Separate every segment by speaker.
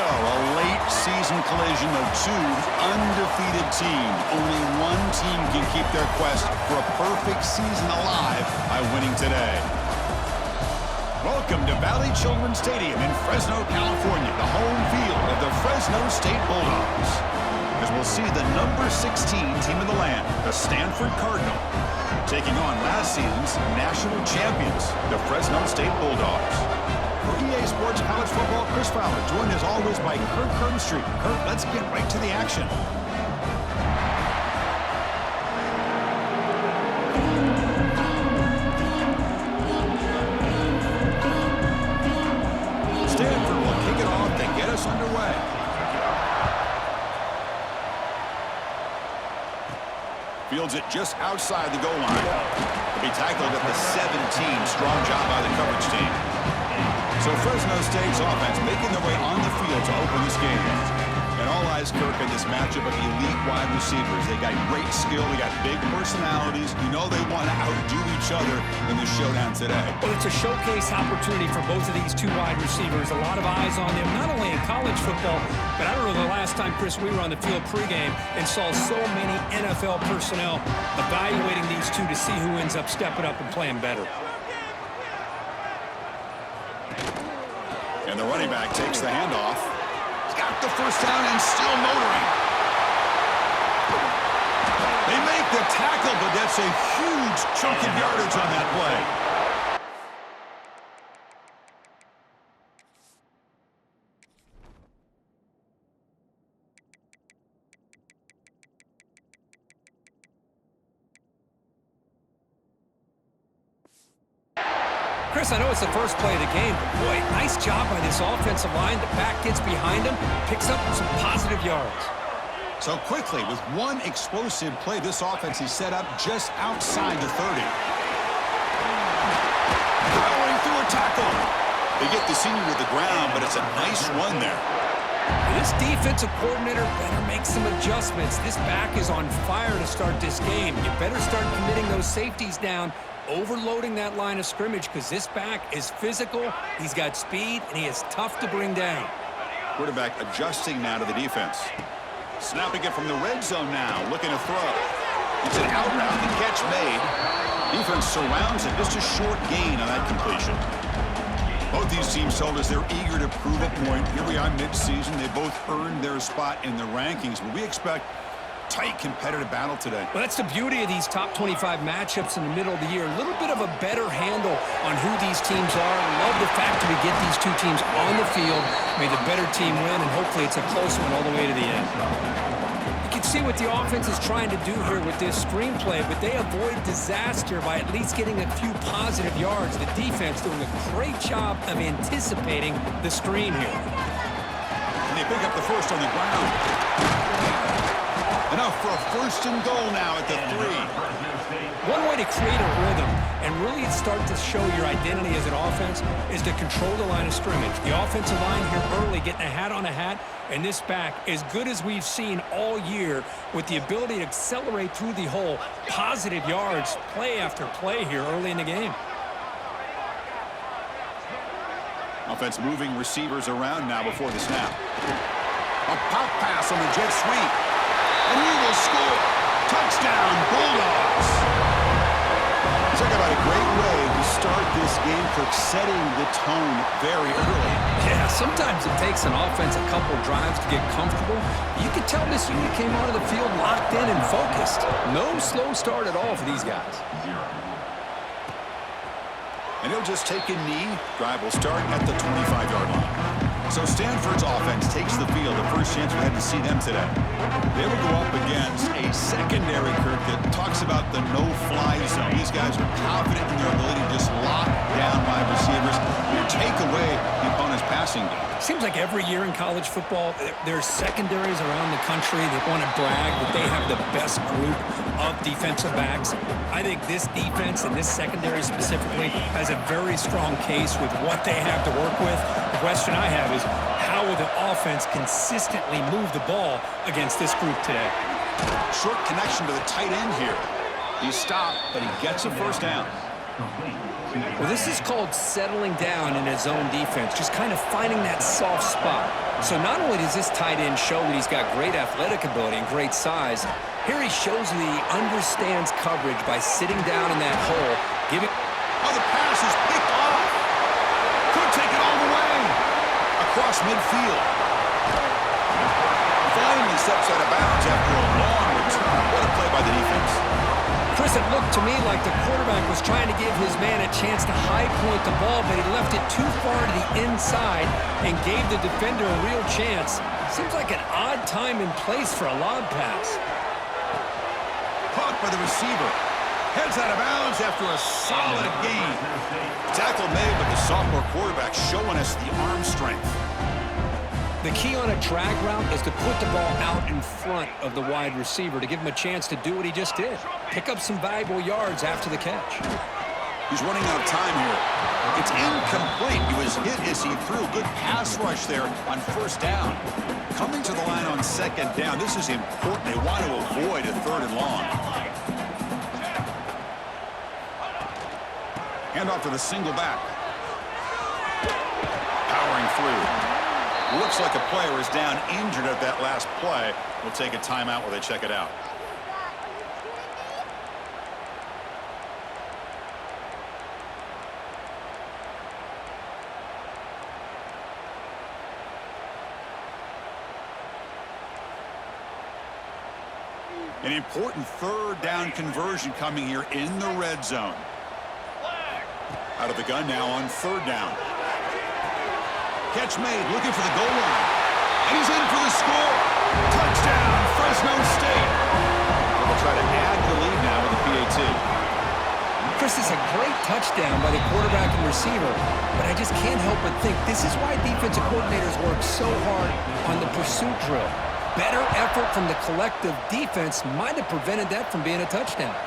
Speaker 1: go. A late season collision of two undefeated teams. Only one team can keep their quest for a perfect season alive by winning today. Welcome to Valley Children's Stadium in Fresno, California, the home field of the Fresno State Bulldogs. As we'll see the number 16 team in the land, the Stanford Cardinal, taking on last season's national champions, the Fresno State Bulldogs. For EA Sports College Football, Chris Fowler, joined as always by Kirk Hermstreet. Kirk, let's get right to the action. Stanford will kick it off to get us underway. Fields it just outside the goal line. He'll be tackled at the 17. Strong job by the coverage team. So Fresno State's offense making their way on the field to open this game. And all eyes, Kirk, in this matchup of elite wide receivers. They got great skill. They got big personalities. You know they want to outdo each other in the showdown today.
Speaker 2: Well, it's a showcase opportunity for both of these two wide receivers. A lot of eyes on them, not only in college football, but I don't know the last time, Chris, we were on the field pregame and saw so many NFL personnel evaluating these two to see who ends up stepping up and playing better.
Speaker 1: And the running back takes the handoff. He's got the first down and still motoring. They make the tackle, but that's a huge chunk of yardage on that play.
Speaker 2: Chris, I know it's the first play of the game, but boy, nice job by this offensive line. The back gets behind him, picks up some positive yards.
Speaker 1: So quickly, with one explosive play, this offense is set up just outside the 30. Powering through a tackle. They get the senior to the ground, but it's a nice run there.
Speaker 2: This defensive coordinator better make some adjustments. This back is on fire to start this game. You better start committing those safeties down, overloading that line of scrimmage, because this back is physical, he's got speed, and he is tough to bring down.
Speaker 1: Quarterback adjusting now to the defense. Snapping it from the red zone now, looking to throw. It's an out route, the catch made. Defense surrounds it, just a short gain on that completion. Both these teams told us they're eager to prove a point. Here we are mid-season. They both earned their spot in the rankings, but we expect tight competitive battle today.
Speaker 2: Well, that's the beauty of these top 25 matchups in the middle of the year. A little bit of a better handle on who these teams are. Love the fact that we get these two teams on the field. May the better team win, and hopefully it's a close one all the way to the end. You can see what the offense is trying to do here with this screenplay, but they avoid disaster by at least getting a few positive yards. The defense doing a great job of anticipating the screen here.
Speaker 1: And they pick up the first on the ground. Enough for a first and goal now at the 3.
Speaker 2: One way to create a rhythm and really start to show your identity as an offense is to control the line of scrimmage. The offensive line here early getting a hat on a hat, and this back, as good as we've seen all year, with the ability to accelerate through the hole, positive yards, play after play here early in the game.
Speaker 1: Offense moving receivers around now before the snap. A pop pass on the jet sweep. And he will score. Touchdown, Bulldogs. Talk about a great way to start this game, for setting the tone very early.
Speaker 2: Yeah, sometimes it takes an offense a couple drives to get comfortable. You can tell this unit came onto the field locked in and focused. No slow start at all for these guys.
Speaker 1: And he'll just take a knee. Drive will start at the 25-yard line. So Stanford's offense takes the field. The first chance we had to see them today. They will go up against a secondary, Kirk, that talks about the no-fly zone. These guys are confident in their ability to just lock down wide receivers and take away the opponent's passing game.
Speaker 2: Seems like every year in college football, there's secondaries around the country that want to brag that they have the best group of defensive backs. I think this defense and this secondary specifically has a very strong case with what they have to work with. The question I have is, how will the offense consistently move the ball against this group today?
Speaker 1: Short connection to the tight end here. He stopped, but he gets a first down.
Speaker 2: Well, this is called settling down in his own defense, just kind of finding that soft spot. So not only does this tight end show that he's got great athletic ability and great size, here he shows that he understands coverage by sitting down in that hole, giving...
Speaker 1: Oh, the pass is picked off. Could take it all the way. Across midfield. Finally steps out of bounds after a long return. What a play by the defense.
Speaker 2: Chris, it looked to me like the quarterback was trying to give his man a chance to high point the ball, but he left it too far to the inside and gave the defender a real chance. Seems like an odd time and place for a lob pass.
Speaker 1: Caught by the receiver. Heads out of bounds after a solid gain. Tackle made, but the sophomore quarterback showing us the arm strength.
Speaker 2: The key on a drag route is to put the ball out in front of the wide receiver to give him a chance to do what he just did. Pick up some valuable yards after the catch.
Speaker 1: He's running out of time here. It's incomplete. He was hit as he threw a good pass rush there on first down. Coming to the line on second down. This is important. They want to avoid a third and long. Hand off to the single back. Powering through. Looks like a player is down injured at that last play. We'll take a timeout while they check it out. An important third down conversion coming here in the red zone. Out of the gun now on third down. Catch made, looking for the goal line. And he's in for the score. Touchdown, Fresno State. They'll try to add the lead now with the PAT.
Speaker 2: Chris, is a great touchdown by the quarterback and receiver, but I just can't help but think this is why defensive coordinators work so hard on the pursuit drill. Better effort from the collective defense might have prevented that from being a touchdown.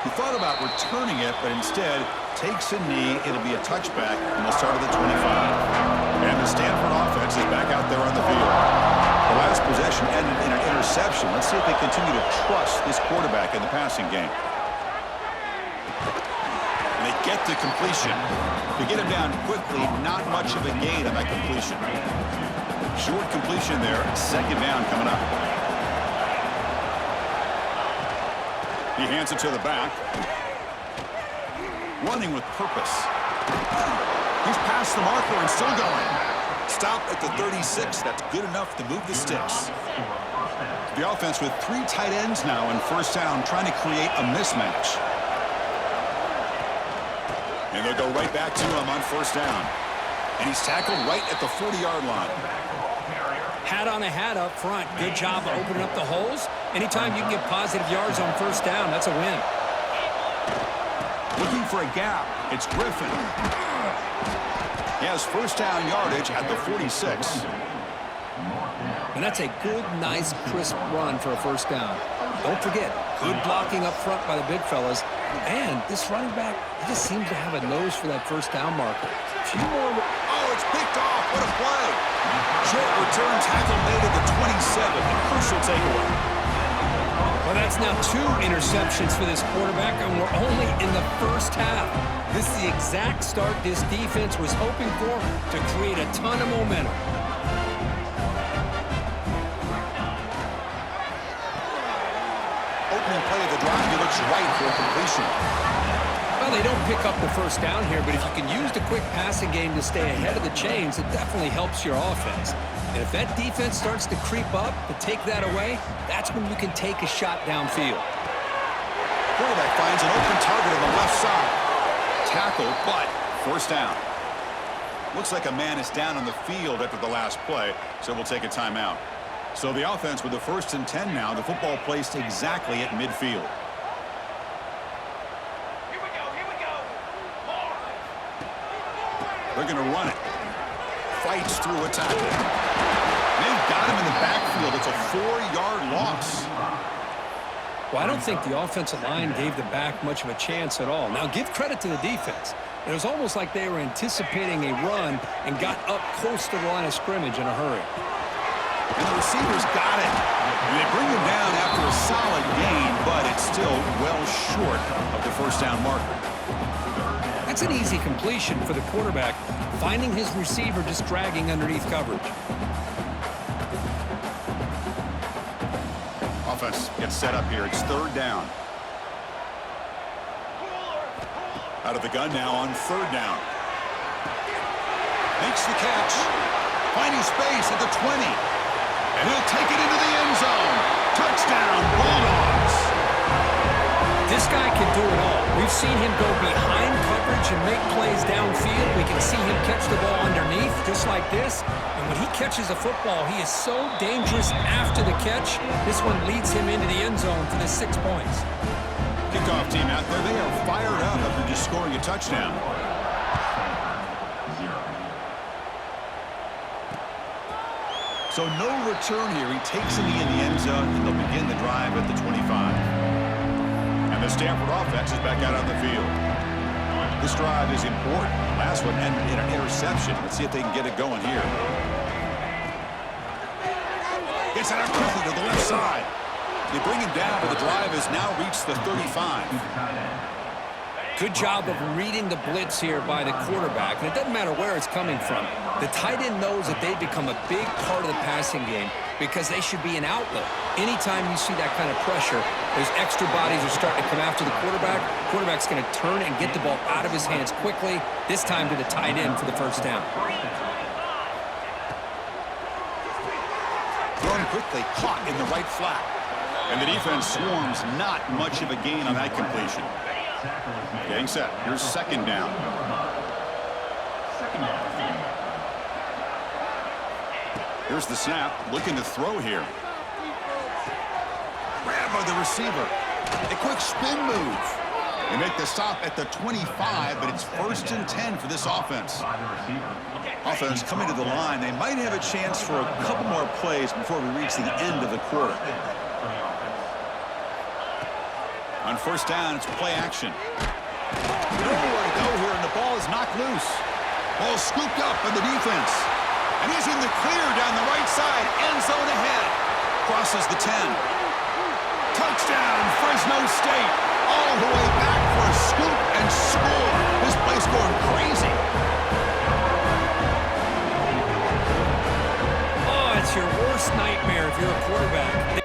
Speaker 1: He thought about returning it, but instead takes a knee. It'll be a touchback, and they'll start at the 25. And the Stanford offense is back out there on the field. The last possession ended in an interception. Let's see if they continue to trust this quarterback in the passing game. And they get the completion. To get him down quickly, not much of a gain on that completion. Short completion there, second down coming up. He hands it to the back. Running with purpose. He's past the marker and still going. Stop at the 36. That's good enough to move the sticks. The offense with three tight ends now in first down, trying to create a mismatch. And they'll go right back to him on first down. And he's tackled right at the 40-yard line.
Speaker 2: Hat on a hat up front. Good job of opening up the holes. Anytime you can get positive yards on first down, that's a win.
Speaker 1: Looking for a gap. It's Griffin. He has first down yardage at the 46.
Speaker 2: And that's a good, nice, crisp run for a first down. Don't forget, good blocking up front by the big fellas. And this running back, he just seems to have a nose for that first down marker. A few more.
Speaker 1: Oh, it's picked off. What a play. Short return tackle made at the 27. A crucial takeaway.
Speaker 2: Well, that's now 2 interceptions for this quarterback, and we're only in the first half. This is the exact start this defense was hoping for to create a ton of momentum.
Speaker 1: Opening play of the drive, he looks right for a completion.
Speaker 2: Well, they don't pick up the first down here, but if you can use the quick passing game to stay ahead of the chains, it definitely helps your offense. And if that defense starts to creep up to take that away, that's when you can take a shot downfield.
Speaker 1: Quarterback finds an open target on the left side. Tackled, but first down. Looks like a man is down on the field after the last play, so we'll take a timeout. So the offense with the 1st and 10 now, the football placed exactly at midfield. They're going to run it. Fights through a tackle. They've got him in the backfield. It's a 4-yard loss.
Speaker 2: Well, I don't think the offensive line gave the back much of a chance at all. Now, give credit to the defense. It was almost like they were anticipating a run and got up close to the line of scrimmage in a hurry.
Speaker 1: And the receivers got it. And they bring him down after a solid gain, but it's still well short of the first down marker.
Speaker 2: That's an easy completion for the quarterback, finding his receiver just dragging underneath coverage.
Speaker 1: Offense gets set up here. It's third down. Out of the gun now on third down. Makes the catch. Finding space at the 20. And he'll take it into the end zone. Touchdown, Bulldogs.
Speaker 2: This guy can do it all. We've seen him go behind coverage and make plays downfield. We can see him catch the ball underneath, just like this. And when he catches a football, he is so dangerous after the catch. This one leads him into the end zone for the 6 points.
Speaker 1: Kickoff team out there, they are fired up after just scoring a touchdown. So no return here. He takes it in the end zone, and they'll begin the drive at the 25. And the Stanford offense is back out on the field. This drive is important. Last one ended in an interception. Let's see if they can get it going here. Gets it out quickly to the left side. They bring him down, but the drive has now reached the 35.
Speaker 2: Good job of reading the blitz here by the quarterback. And it doesn't matter where it's coming from. The tight end knows that they've become a big part of the passing game because they should be an outlet. Anytime you see that kind of pressure, those extra bodies are starting to come after the quarterback. Quarterback's going to turn and get the ball out of his hands quickly, this time to the tight end for the first down.
Speaker 1: Thrown quickly, caught in the right flat. And the defense swarms, not much of a gain on that completion. Getting set. Here's second down. Here's the snap. Looking to throw here. Grab by the receiver. A quick spin move. They make the stop at the 25, but it's 1st and 10 for this offense. Offense coming to the line. They might have a chance for a couple more plays before we reach the end of the quarter. On first down, it's play action. Nowhere to go here, and the ball is knocked loose. Ball scooped up by the defense. And he's in the clear down the right side. End zone ahead. Crosses the 10. Touchdown, Fresno State. All the way back for a scoop and score. This place going crazy.
Speaker 2: Oh, it's your worst nightmare if you're a quarterback.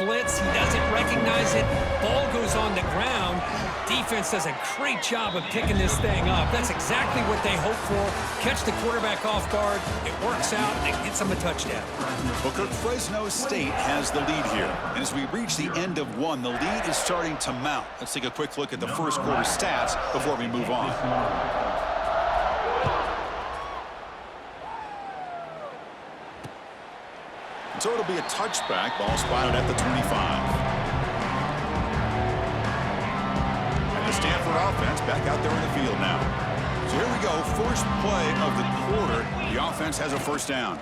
Speaker 2: Blitz, he doesn't recognize it. Ball goes on the ground. Defense does a great job of picking this thing up. That's exactly what they hope for. Catch the quarterback off guard. It works out, and it gets them a touchdown.
Speaker 1: Booker, Fresno State has the lead here. And as we reach the end of one, the lead is starting to mount. Let's take a quick look at the first quarter stats before we move on. So it'll be a touchback. Ball spotted at the 25. And the Stanford offense back out there in the field now. So here we go. First play of the quarter. The offense has a first down.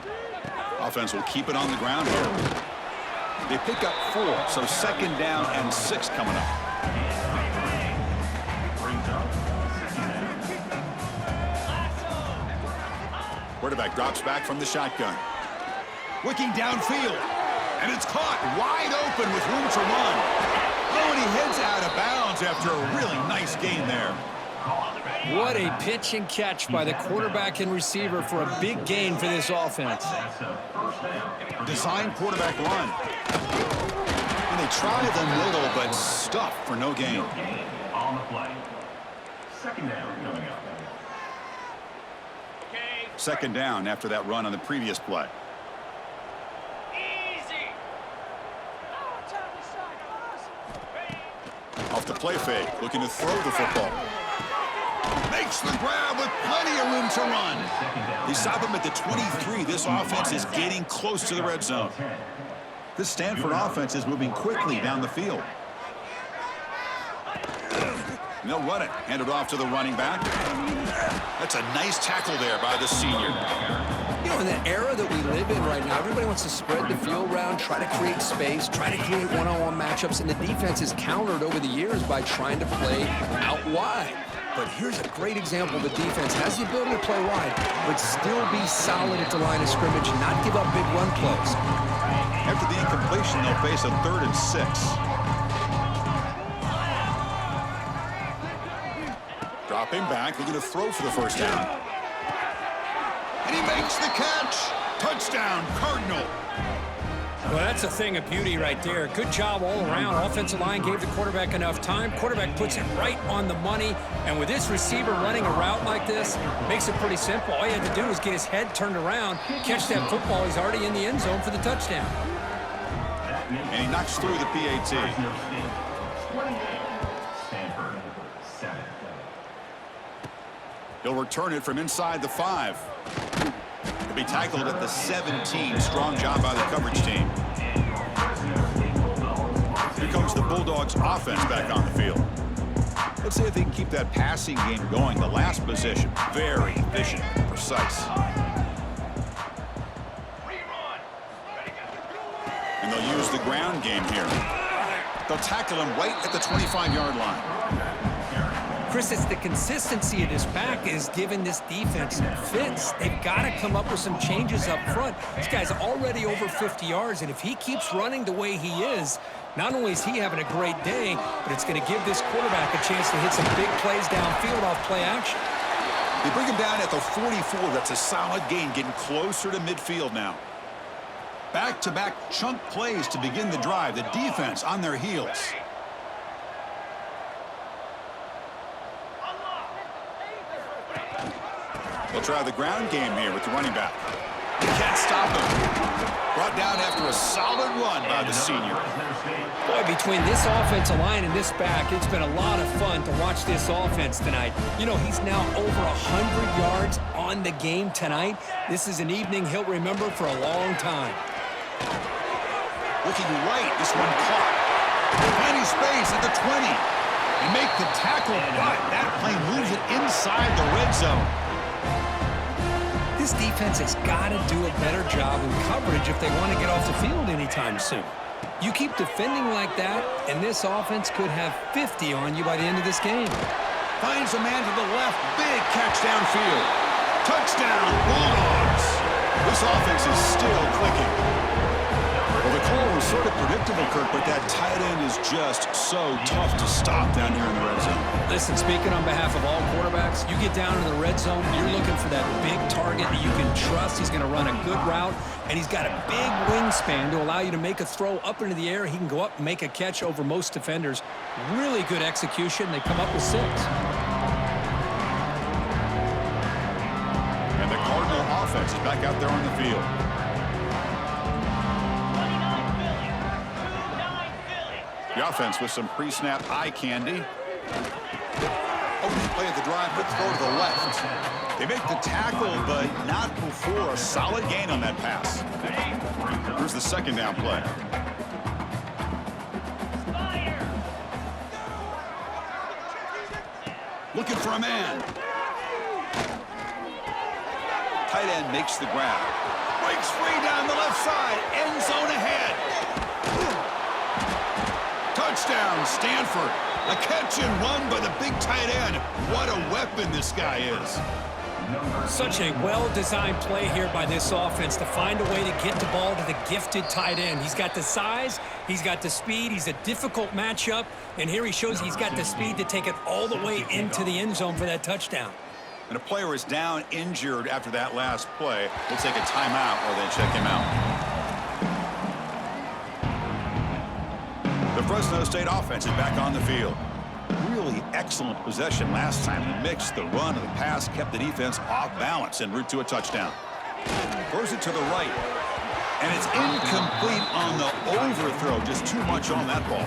Speaker 1: Offense will keep it on the ground here. They pick up 4, so second down and 6 coming up. Quarterback drops back from the shotgun. Looking downfield, and it's caught wide open with room to run. Oh, and he heads out of bounds after a really nice gain there.
Speaker 2: What a pitch and catch by the quarterback and receiver for a big gain for this offense.
Speaker 1: Design quarterback run. And they try the middle, but stuffed for no gain.
Speaker 3: On the play. Second down coming up.
Speaker 1: Second down after that run on the previous play. Off the play fake, looking to throw the football. Makes the grab with plenty of room to run. They stop him at the 23. This offense is getting close to the red zone. This Stanford offense is moving quickly down the field. And they'll run it. Hand it off to the running back. That's a nice tackle there by the senior.
Speaker 2: You know, in the era that we live in right now, everybody wants to spread the field around, try to create space, try to create one-on-one matchups, and the defense is countered over the years by trying to play out wide. But here's a great example. The defense has the ability to play wide, but still be solid at the line of scrimmage and not give up big run plays.
Speaker 1: After the incompletion, they'll face a 3rd and 6. Dropping back, looking to throw for the first down. And he makes the catch. Touchdown, Cardinal.
Speaker 2: Well, that's a thing of beauty right there. Good job all around. Offensive line gave the quarterback enough time. Quarterback puts it right on the money. And with this receiver running a route like this, makes it pretty simple. All you had to do was get his head turned around, catch that football. He's already in the end zone for the touchdown.
Speaker 1: And he knocks through the PAT.
Speaker 3: Stanford, 7.
Speaker 1: He'll return it from inside the 5. He'll be tackled at the 17. Strong job by the coverage team. Here comes the Bulldogs offense back on the field. Let's see if they can keep that passing game going. The last possession, very efficient and precise. And they'll use the ground game here. They'll tackle him right at the 25-yard line.
Speaker 2: Chris, it's the consistency of this back is giving this defense fits. They've got to come up with some changes up front. This guy's already over 50 yards, and if he keeps running the way he is, not only is he having a great day, but it's going to give this quarterback a chance to hit some big plays downfield off play action.
Speaker 1: They bring him down at the 44. That's a solid gain, getting closer to midfield now. Back-to-back chunk plays to begin the drive. The defense on their heels. They'll try the ground game here with the running back. They can't stop him. Brought down after a solid run by the senior.
Speaker 2: Boy, between this offensive line and this back, it's been a lot of fun to watch this offense tonight. You know, he's now over 100 yards on the game tonight. This is an evening he'll remember for a long time.
Speaker 1: Looking right, this one caught. Finding space at the 20. And make the tackle, but that play moves it inside the red zone.
Speaker 2: This defense has got to do a better job in coverage if they want to get off the field anytime soon. You keep defending like that, and this offense could have 50 on you by the end of this game.
Speaker 1: Finds a man to the left. Big catch downfield. Touchdown, Bulldogs. This offense is still clicking. Well, the call was sort of predictable, Kirk, but that tight end is just so tough to stop down here in the red zone.
Speaker 2: Listen, speaking on behalf of all quarterbacks, you get down to the red zone, you're looking for that big target that you can trust. He's going to run a good route, and he's got a big wingspan to allow you to make a throw up into the air. He can go up and make a catch over most defenders. Really good execution. They come up with 6.
Speaker 1: And the Cardinal offense is back out there on the field. The offense with some pre-snap eye candy. Opening play of the drive, but throw to the left. They make the tackle, but not before a solid gain on that pass. Here's the second down play. Looking for a man. Tight end makes the grab. Breaks free down the left side. End zone ahead. Touchdown, Stanford. A catch and run by the big tight end. What a weapon this guy is.
Speaker 2: Such a well-designed play here by this offense to find a way to get the ball to the gifted tight end. He's got the size, he's got the speed, he's a difficult matchup, and here he shows he's got the speed to take it all the way into the end zone for that touchdown.
Speaker 1: And a player is down injured after that last play. We'll take a timeout while they check him out. The Fresno State offense is back on the field. Really excellent possession last time. The mix, the run, and the pass kept the defense off balance en route to a touchdown. Throws it to the right. And it's incomplete on the overthrow. Just too much on that ball.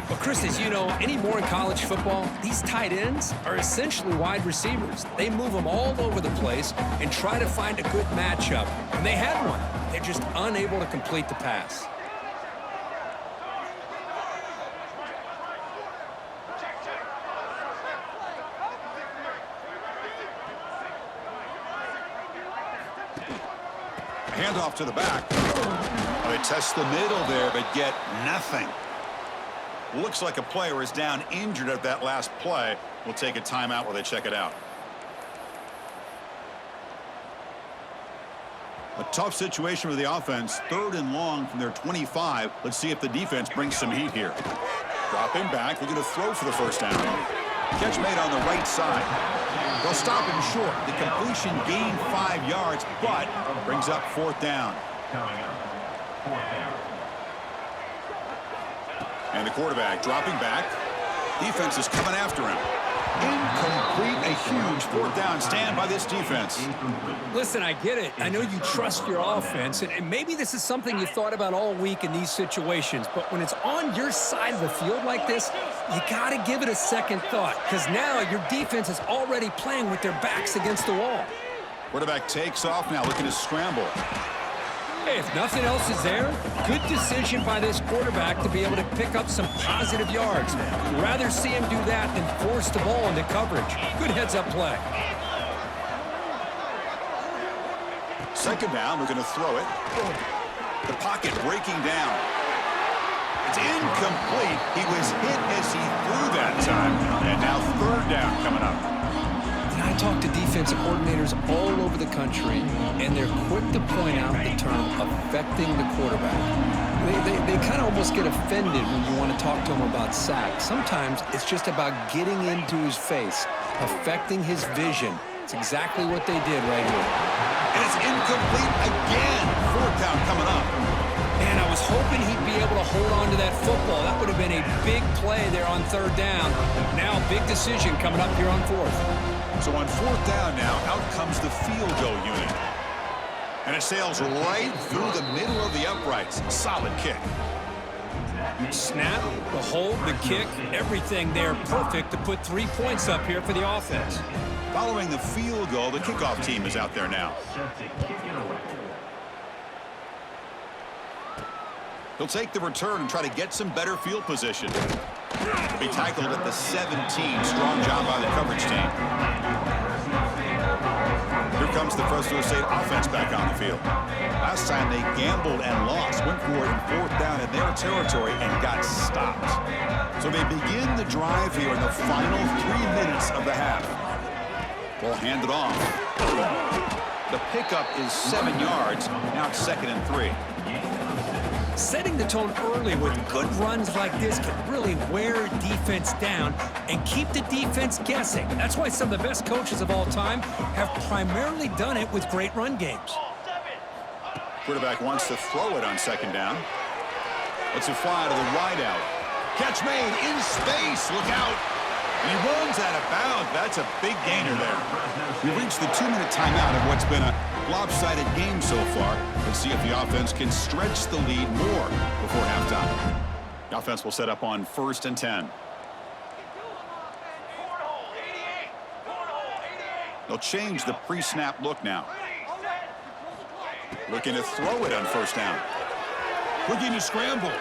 Speaker 2: Well, Chris, as you know, anymore in college football, these tight ends are essentially wide receivers. They move them all over the place and try to find a good matchup. And they had one. They're just unable to complete the pass.
Speaker 1: Handoff to the back. They test the middle there, but get nothing. Looks like a player is down injured at that last play. We'll take a timeout while they check it out. A tough situation for the offense. 3rd and long from their 25. Let's see if the defense brings some heat here. Dropping back, looking to throw for the first down. Catch made on the right side. They'll stop him short. The completion gained 5 yards, but brings up 4th down.
Speaker 3: Coming up, 4th down.
Speaker 1: And the quarterback dropping back. Defense is coming after him. Incomplete. A huge 4th down stand by this defense.
Speaker 2: Listen, I get it. I know you trust your offense, and maybe this is something you thought about all week in these situations, but when it's on your side of the field like this, you got to give it a second thought, because now your defense is already playing with their backs against the wall.
Speaker 1: Quarterback takes off now, looking to scramble.
Speaker 2: Hey, if nothing else is there, good decision by this quarterback to be able to pick up some positive yards. You'd rather see him do that than force the ball into coverage. Good heads-up play.
Speaker 1: 2nd down, we're going to throw it. The pocket breaking down. It's incomplete. He was hit as he threw that time. And now 3rd down coming up.
Speaker 2: I talk to defensive coordinators all over the country, and they're quick to point out the term affecting the quarterback. They kind of almost get offended when you want to talk to them about sacks. Sometimes it's just about getting into his face, affecting his vision. It's exactly what they did right here.
Speaker 1: And it's incomplete again. 4th down coming up.
Speaker 2: Man, I was hoping he'd be able to hold on to that football. That would have been a big play there on 3rd down. Now, big decision coming up here on 4th.
Speaker 1: So on 4th down now, out comes the field goal unit. And it sails right through the middle of the uprights. Solid kick.
Speaker 2: Snap, the hold, the kick, everything there perfect to put 3 points up here for the offense.
Speaker 1: Following the field goal, the kickoff team is out there now.
Speaker 3: Set to kick it away.
Speaker 1: He'll take the return and try to get some better field position. He'll be tackled at the 17. Strong job by the coverage team. Here comes the Fresno State offense back on the field. Last time they gambled and lost, went for it in 4th down in their territory and got stopped. So they begin the drive here in the final 3 minutes of the half. Ball handed off. The pickup is 7 yards. Now it's 2nd and 3.
Speaker 2: Setting the tone early with good runs like this can really wear defense down and keep the defense guessing. That's why some of the best coaches of all time have primarily done it with great run games.
Speaker 1: Quarterback wants to throw it on 2nd down. Lets it fly to the wide out. Catch made in space. Look out. And he runs out of bounds. That's a big gainer there. We've reached the 2-minute timeout of what's been a lopsided game so far. Let's see if the offense can stretch the lead more before halftime. The offense will set up on 1st and 10. They'll change the pre-snap look now. Looking to throw it on 1st down. Looking to scramble.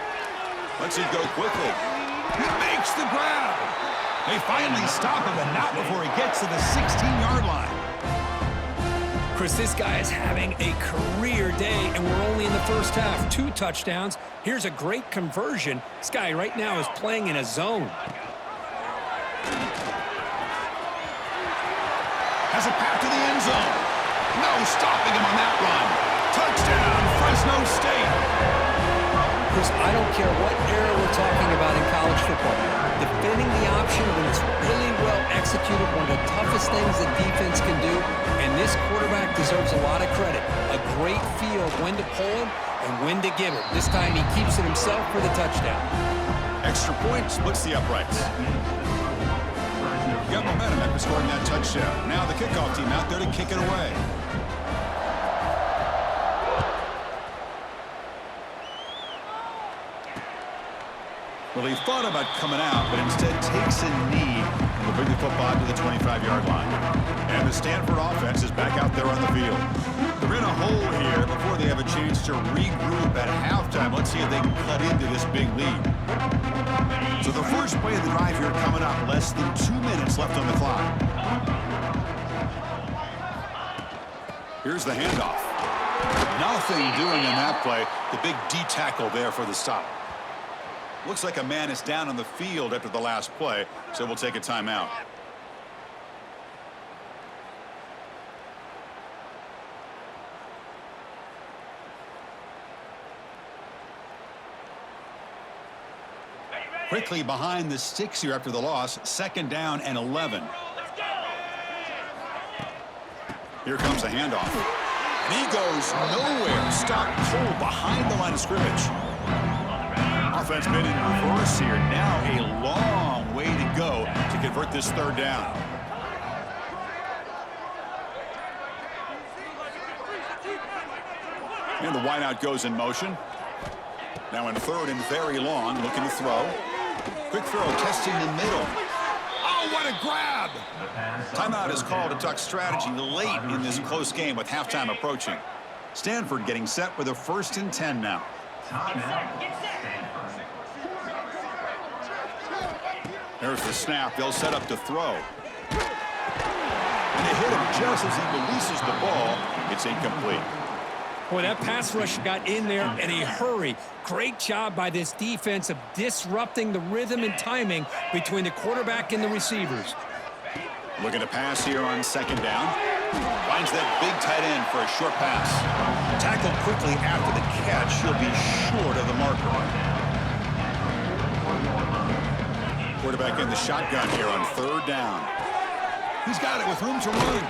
Speaker 1: Lets it go quickly. He makes the grab. They finally stop him, but not before he gets to the 16-yard line.
Speaker 2: Chris, this guy is having a career day, and we're only in the first half. 2 touchdowns. Here's a great conversion. This guy right now is playing in a zone.
Speaker 1: Has a path to the end zone. No stopping him on that run. Touchdown, Fresno State.
Speaker 2: Chris, I don't care what era we're talking about in college football. Defending the option when it's really well executed, one of the toughest things that defense can do, and this quarterback deserves a lot of credit. A great feel of when to pull him and when to give it. This time he keeps it himself for the touchdown.
Speaker 1: Extra point splits the uprights. Got momentum after scoring that touchdown. Now the kickoff team out there to kick it away. Well, he thought about coming out, but instead takes a knee and will bring the football to the 25-yard line. And the Stanford offense is back out there on the field. They're in a hole here before they have a chance to regroup at halftime. Let's see if they can cut into this big lead. So the first play of the drive here coming up. Less than 2 minutes left on the clock. Here's the handoff. Nothing doing in that play. The big D tackle there for the stop. Looks like a man is down on the field after the last play, so we'll take a timeout. Quickly behind the sticks here after the loss. 2nd down and 11. Here comes the handoff. And he goes nowhere. Stopped cold behind the line of scrimmage. Offense been in reverse here. Now a long way to go to convert this 3rd down. And the wideout goes in motion. Now in 3rd and very long, looking to throw. Quick throw, testing the middle. Oh, what a grab! Timeout is called to talk strategy late in this close game with halftime approaching. Stanford getting set with a 1st and 10 now. There's the snap. They'll set up to throw. And they hit him just as he releases the ball. It's incomplete.
Speaker 2: Boy, that pass rush got in there in a hurry. Great job by this defense of disrupting the rhythm and timing between the quarterback and the receivers.
Speaker 1: Looking to pass here on 2nd down. Finds that big tight end for a short pass. Tackled quickly after the catch. He'll be short of the marker. Quarterback in the shotgun here on 3rd down. He's got it with room to run.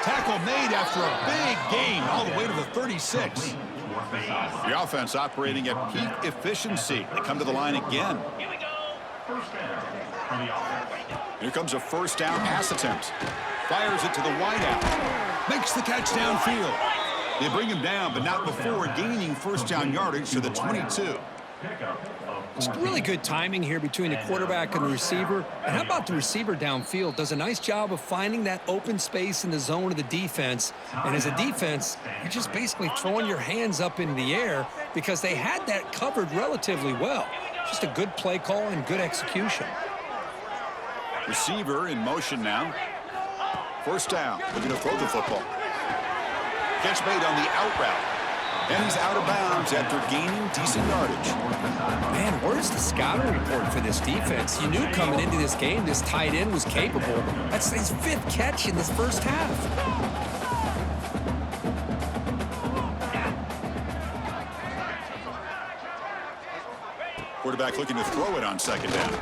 Speaker 1: Tackle made after a big gain all the way to the 36. The offense operating at peak efficiency. They come to the line again. Here comes a 1st down pass attempt. Fires it to the wideout. Makes the catch downfield. They bring him down, but not before gaining 1st down yardage to the 22.
Speaker 2: It's really good timing here between the quarterback and the receiver. And how about the receiver downfield? Does a nice job of finding that open space in the zone of the defense. And as a defense, you're just basically throwing your hands up in the air because they had that covered relatively well. Just a good play call and good execution.
Speaker 1: Receiver in motion now. 1st down. Looking to throw the football. Catch made on the out route. And he's out of bounds after gaining decent yardage.
Speaker 2: Man, where's the scouting report for this defense? You knew coming into this game this tight end was capable. That's his 5th catch in this 1st half.
Speaker 1: Quarterback looking to throw it on 2nd down.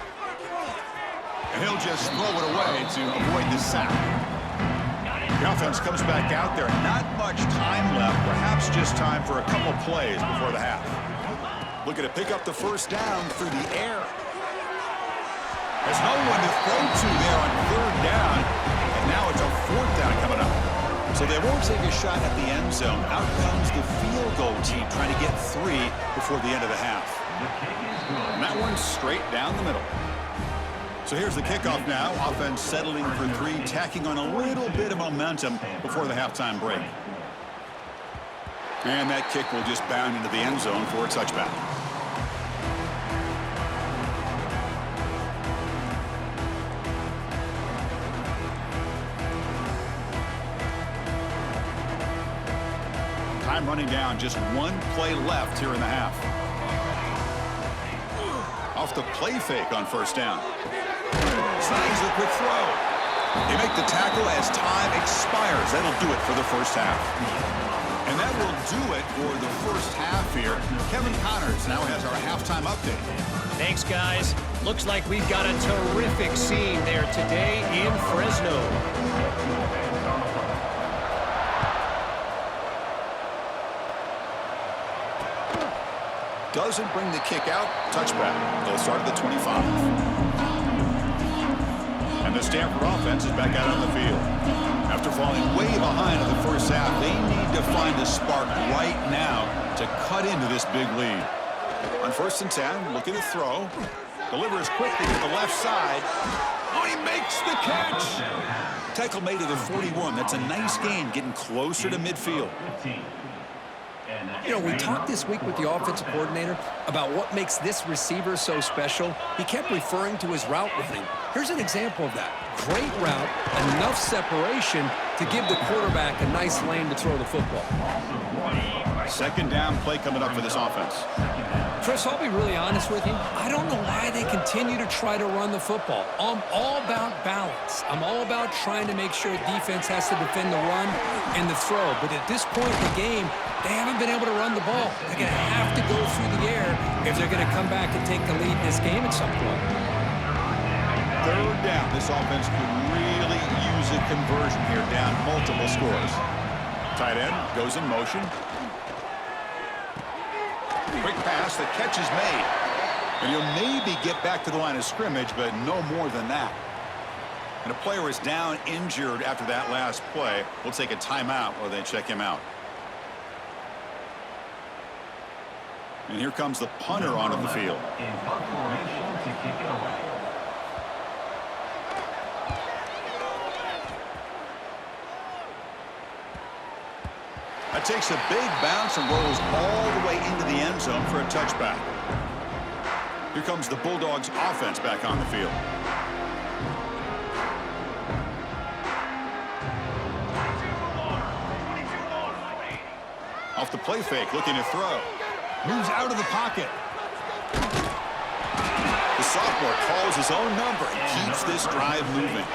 Speaker 1: And he'll just throw it away to avoid the sack. The offense comes back out there. Not much time left. Perhaps just time for a couple plays before the half. Looking to pick up the 1st down through the air. There's no one to throw to there on 3rd down. And now it's a 4th down coming up. So they won't take a shot at the end zone. Out comes the field goal team trying to get 3 before the end of the half. And that one's straight down the middle. So here's the kickoff now. Offense settling for 3, tacking on a little bit of momentum before the halftime break. And that kick will just bound into the end zone for a touchback. Time running down, just 1 play left here in the half. Off the play fake on 1st down. Snags a quick throw. They make the tackle as time expires. That'll do it for the 1st half. And that will do it for the 1st half here. Kevin Connors now has our halftime update.
Speaker 4: Thanks, guys. Looks like we've got a terrific scene there today in Fresno.
Speaker 1: Doesn't bring the kick out. Touchback. They'll start at the 25. And the Stanford offense is back out on the field. After falling way behind in the 1st half, they need to find a spark right now to cut into this big lead. On 1st and 10, looking to throw. Delivers quickly to the left side. Oh, he makes the catch. Tackle made to the 41. That's a nice gain, getting closer to midfield.
Speaker 2: You know, we talked this week with the offensive coordinator about what makes this receiver so special. He kept referring to his route running. Here's an example of that. Great route, enough separation to give the quarterback a nice lane to throw the football.
Speaker 1: Second down play coming up for this offense.
Speaker 2: Chris, I'll be really honest with you. I don't know why they continue to try to run the football. I'm all about balance. I'm all about trying to make sure defense has to defend the run and the throw. But at this point in the game, they haven't been able to run the ball. They're going to have to go through the air if they're going to come back and take the lead in this game at some point.
Speaker 1: Third down. This offense could really use a conversion here, down multiple scores. Tight end goes in motion. Quick pass, the catch is made. And he'll maybe get back to the line of scrimmage, but no more than that. And a player is down injured after that last play. We'll take a timeout while they check him out. And here comes the punter onto the field.
Speaker 3: In punt formation to kick it away.
Speaker 1: That takes a big bounce and rolls all the way into the end zone for a touchback. Here comes the Bulldogs offense back on the field. Off the play fake, looking to throw. Moves out of the pocket. The sophomore calls his own number and keeps this drive moving.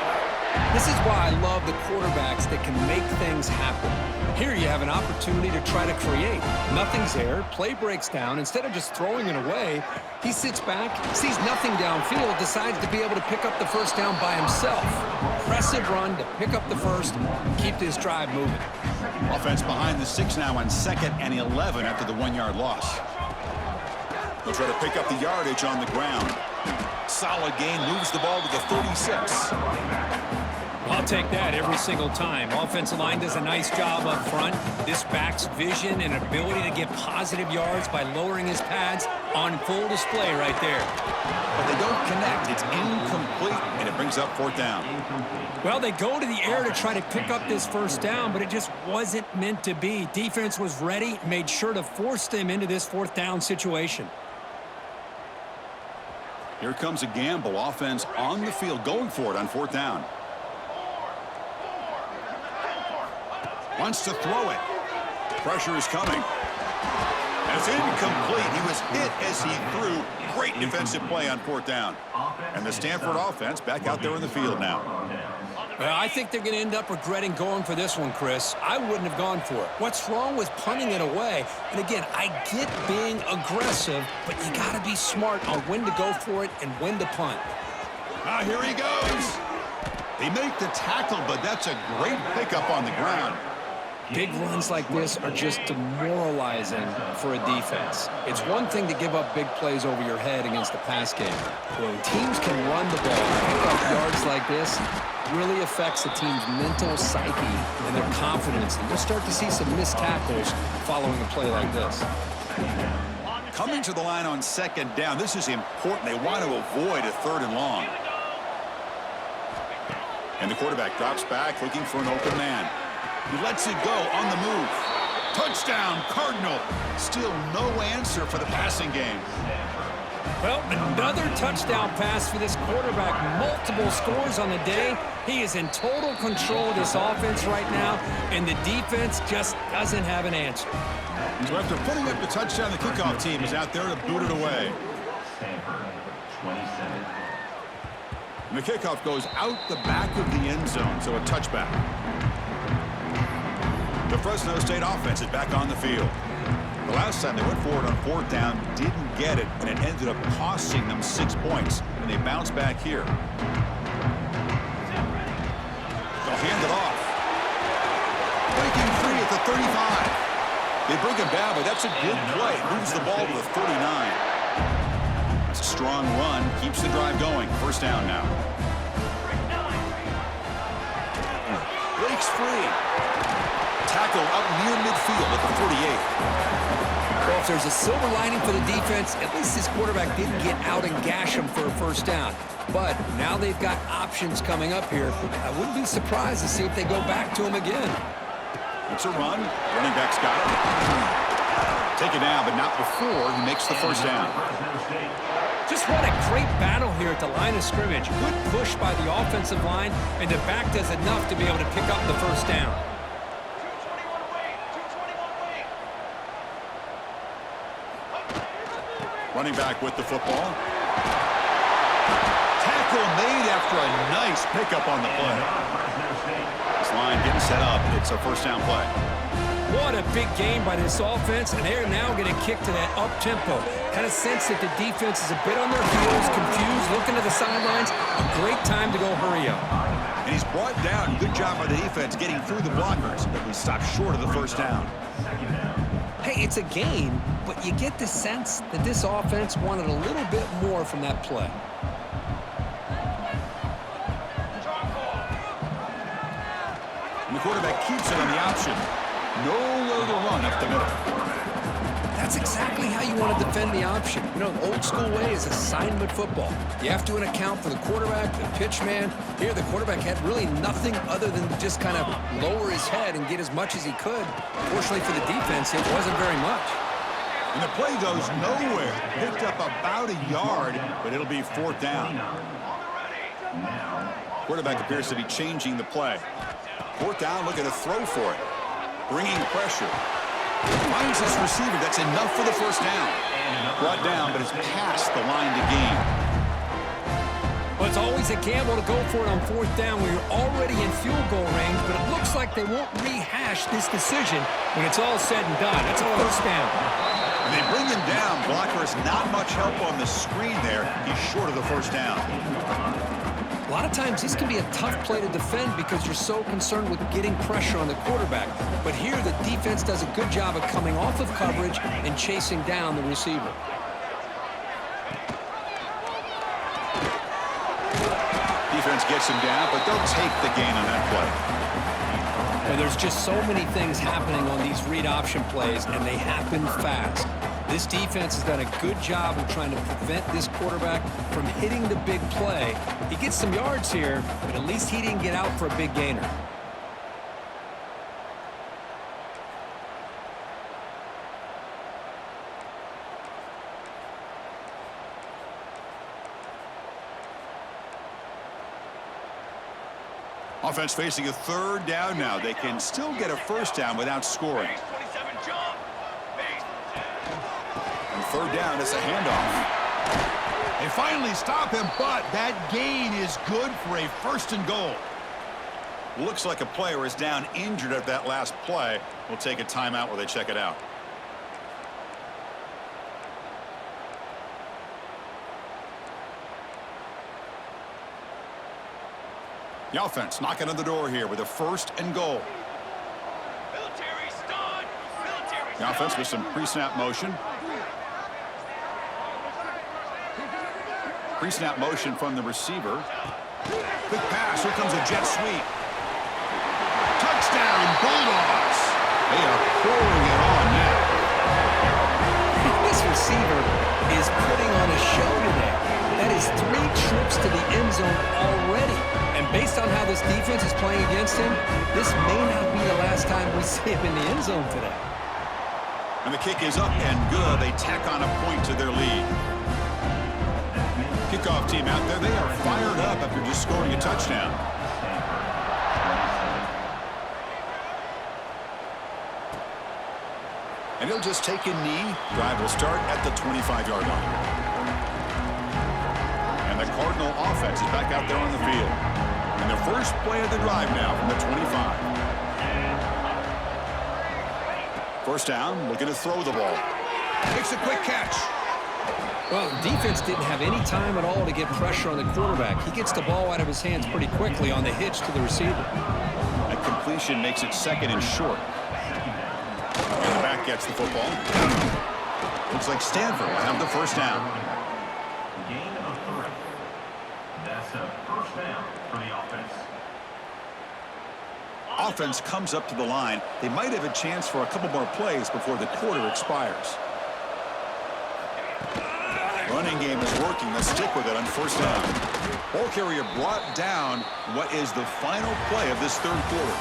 Speaker 2: This is why I love the quarterbacks that can make things happen. Here you have an opportunity to try to create. Nothing's there. Play breaks down. Instead of just throwing it away, he sits back, sees nothing downfield, decides to be able to pick up the first down by himself. Impressive run to pick up the first, keep this drive moving.
Speaker 1: Offense behind the 6 now on 2nd and 11 after the 1-yard loss. They'll try to pick up the yardage on the ground. Solid gain, moves the ball to the 36.
Speaker 2: I'll take that every single time. Offensive line does a nice job up front. This back's vision and ability to get positive yards by lowering his pads on full display right there.
Speaker 1: But they don't connect. It's incomplete, and it brings up 4th down.
Speaker 2: Well, they go to the air to try to pick up this first down, but it just wasn't meant to be. Defense was ready, made sure to force them into this 4th down situation.
Speaker 1: Here comes a gamble. Offense on the field, going for it on 4th down. Wants to throw it. Pressure is coming. And it's incomplete. He was hit as he threw. Great defensive play on 4th down. And the Stanford offense back out there in the field now.
Speaker 2: Well, I think they're going to end up regretting going for this one, Chris. I wouldn't have gone for it. What's wrong with punting it away? And again, I get being aggressive, but you got to be smart on when to go for it and when to punt.
Speaker 1: Ah, here he goes. They make the tackle, but that's a great pickup on the ground.
Speaker 2: Big runs like this are just demoralizing for a defense. It's one thing to give up big plays over your head against the pass game. When teams can run the ball and pick up yards like this, it really affects the team's mental psyche and their confidence. And you'll start to see some missed tackles following a play like this.
Speaker 1: Coming to the line on 2nd down. This is important. They want to avoid a 3rd and long. And the quarterback drops back, looking for an open man. He lets it go on the move. Touchdown, Cardinal. Still no answer for the passing game.
Speaker 2: Well, another touchdown pass for this quarterback. Multiple scores on the day. He is in total control of this offense right now, and the defense just doesn't have an answer.
Speaker 1: So after putting up the touchdown, the kickoff team is out there to boot it away.
Speaker 3: Stanford, 27.
Speaker 1: And the kickoff goes out the back of the end zone, so a touchback. The Fresno State offense is back on the field. The last time they went forward on 4th down, didn't get it, and it ended up costing them 6 points. And they bounce back here. They'll hand it off. Breaking free at the 35. They bring him down, but that's a good play. Moves the ball to the 49. That's a strong run. Keeps the drive going. 1st down now. Breaks free. Tackle up near midfield at the 48.
Speaker 2: Well, if there's a silver lining for the defense, at least this quarterback didn't get out and gash him for a 1st down. But now they've got options coming up here. I wouldn't be surprised to see if they go back to him again.
Speaker 1: It's a run. Running back's got it. Take it down, but not before he makes the 1st down.
Speaker 2: Just what a great battle here at the line of scrimmage. Good push by the offensive line, and the back does enough to be able to pick up the 1st down.
Speaker 1: Running back with the football. Tackle made after a nice pickup on the play. This line getting set up. It's a first down play.
Speaker 2: What a big game by this offense, and they're now going to kick to that up-tempo. Kind of sense that the defense is a bit on their heels, confused, looking to the sidelines. A great time to go hurry up.
Speaker 1: And he's brought down. Good job by the defense getting through the blockers, but we stopped short of the first down.
Speaker 2: Hey, it's a game, but you get the sense that this offense wanted a little bit more from that play.
Speaker 1: And the quarterback keeps it on the option. Nowhere to run up the middle.
Speaker 2: That's exactly how you want to defend the option. You know, the old school way is assignment football. You have to account for the quarterback, the pitch man. Here, the quarterback had really nothing other than to just kind of lower his head and get as much as he could. Fortunately for the defense, it wasn't very much.
Speaker 1: And the play goes nowhere. Picked up about a yard, but it'll be fourth down. Quarterback appears to be changing the play. Fourth down, looking to throw for it. Bringing pressure. Finds his receiver. That's enough for the first down. Brought down, but it's past the line to gain.
Speaker 2: Well, it's always a gamble to go for it on fourth down when you're already in field goal range, but it looks like they won't rehash this decision when it's all said and done. That's a first down.
Speaker 1: And they bring him down. Blockers not much help on the screen there. He's short of the first down.
Speaker 2: A lot of times this can be a tough play to defend because you're so concerned with getting pressure on the quarterback. But here the defense does a good job of coming off of coverage and chasing down the receiver.
Speaker 1: Defense gets him down, but they'll take the gain on that play.
Speaker 2: And there's just so many things happening on these read option plays, and they happen fast. This defense has done a good job of trying to prevent this quarterback from hitting the big play. He gets some yards here, but at least he didn't get out for a big gainer.
Speaker 1: Offense facing a third down now. They can still get a first down without scoring. And third down is a handoff. They finally stop him, but that gain is good for a first and goal. Looks like a player is down injured at that last play. We'll take a timeout while they check it out. The offense knocking on the door here with a first and goal. The offense with some pre-snap motion. Pre-snap motion from the receiver. Quick pass. Here comes a jet sweep. Touchdown, Bulldogs. They are pouring it on now.
Speaker 2: This receiver is putting on a show today. That is 3 trips to the end zone already. And based on how this defense is playing against him, this may not be the last time we see him in the end zone today.
Speaker 1: And the kick is up and good. They tack on a point to their lead. Kickoff team out there. They are fired up after just scoring a touchdown. And he'll just take a knee. Drive will start at the 25-yard line. And the Cardinal offense is back out there on the field. And the first play of the drive now from the 25. First down, looking to throw the ball. Makes a quick catch.
Speaker 2: Well, defense didn't have any time at all to get pressure on the quarterback. He gets the ball out of his hands pretty quickly on the hitch to the receiver.
Speaker 1: That completion makes it second and short. And the back gets the football. Looks like Stanford will have the first down.
Speaker 3: Gain of 3. That's a first down for the offense.
Speaker 1: Offense comes up to the line. They might have a chance for a couple more plays before the quarter expires. Running game is working. Let's stick with it on first down. Ball carrier brought down what is the final play of this third quarter.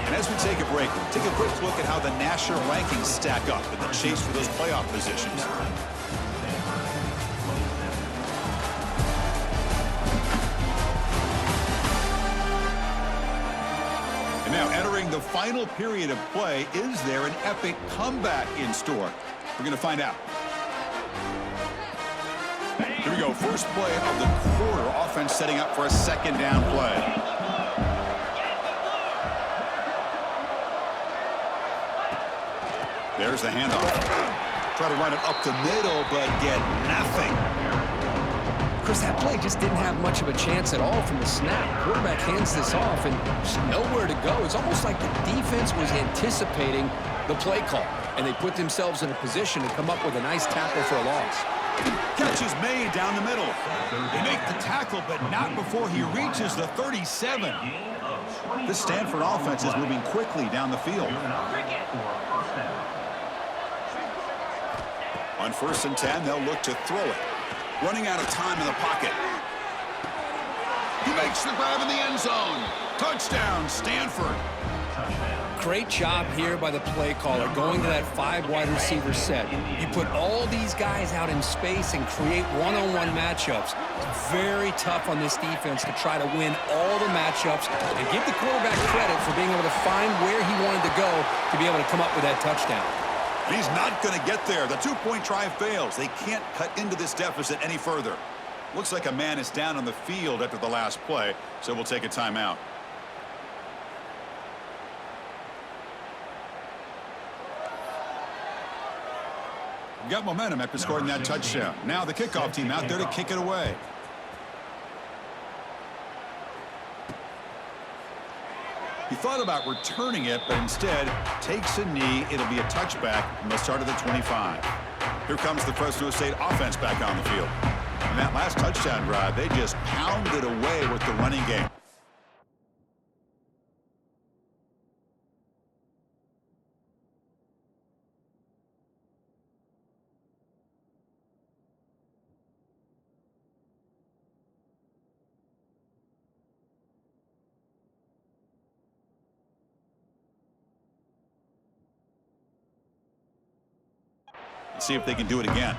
Speaker 1: And as we take a break, take a quick look at how the national rankings stack up in the chase for those playoff positions. And now entering the final period of play, is there an epic comeback in store? We're going to find out. Here we go, first play of the quarter. Offense setting up for a second down play. There's the handoff. Try to run it up the middle, but get nothing.
Speaker 2: Chris, that play just didn't have much of a chance at all from the snap. Quarterback hands this off and just nowhere to go. It's almost like the defense was anticipating the play call, and they put themselves in a position to come up with a nice tackle for a loss.
Speaker 1: Catch is made down the middle. They make the tackle, but not before he reaches the 37. This Stanford offense is moving quickly down the field. On 1st and 10, they'll look to throw it. Running out of time in the pocket. He makes the grab in the end zone. Touchdown, Stanford.
Speaker 2: Great job here by the play caller, going to that 5 wide receiver set. You put all these guys out in space and create one-on-one matchups. It's very tough on this defense to try to win all the matchups and give the quarterback credit for being able to find where he wanted to go to be able to come up with that touchdown.
Speaker 1: He's not going to get there. The 2-point try fails. They can't cut into this deficit any further. Looks like a man is down on the field after the last play, so we'll take a timeout. Got momentum after scoring that touchdown. Now the kickoff team out there to kick it away. He thought about returning it, but instead takes a knee. It'll be a touchback, and they'll start at the 25. Here comes the Fresno State offense back on the field. And that last touchdown drive, they just pounded away with the running game. Let's see if they can do it again.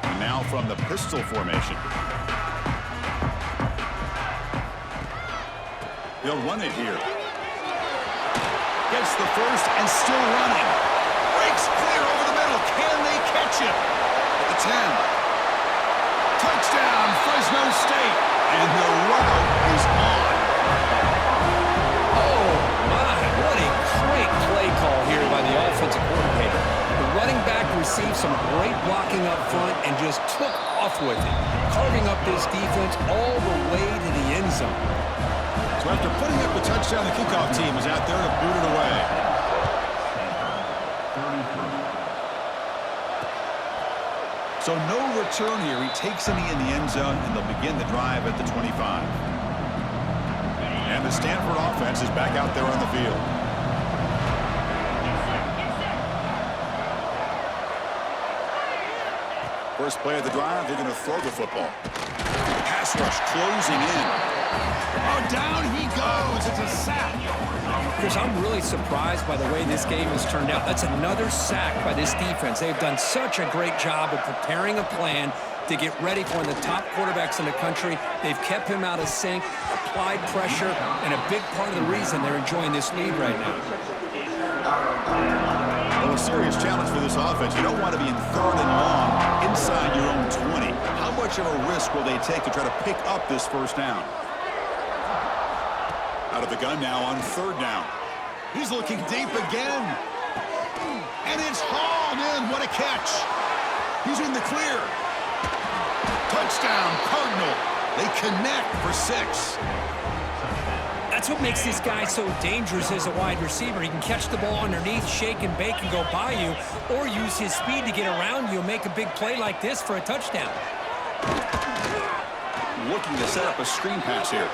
Speaker 1: And now from the pistol formation. They'll run it here. Gets the first and still running. Breaks clear over the middle. Can they catch it? At the 10. Touchdown, Fresno State. And the route is on.
Speaker 2: Oh, my. What a great play call here by the offensive coordinator. The running back received some great blocking up front and just took off with it, carving up this defense all the way to the end zone.
Speaker 1: So after putting up the touchdown, the kickoff team is out there to boot it away. So no return here. He takes a knee in the end zone, and they'll begin the drive at the 25. And the Stanford offense is back out there on the field. First play of the drive, they're going to throw the football. Pass rush closing in. Oh, down he goes. It's a sack.
Speaker 2: Chris, I'm really surprised by the way this game has turned out. That's another sack by this defense. They've done such a great job of preparing a plan to get ready for one of the top quarterbacks in the country. They've kept him out of sync, applied pressure, and a big part of the reason they're enjoying this lead right now.
Speaker 1: Well, a serious challenge for this offense. You don't want to be in 3rd and long inside your own 20. How much of a risk will they take to try to pick up this first down? Out of the gun now on 3rd down. He's looking deep again. And it's hauled in. What a catch. He's in the clear. Touchdown, Cardinal. They connect for 6.
Speaker 2: That's what makes this guy so dangerous as a wide receiver. He can catch the ball underneath, shake and bake, and go by you, or use his speed to get around you and make a big play like this for a touchdown.
Speaker 1: Looking to set up a screen pass here.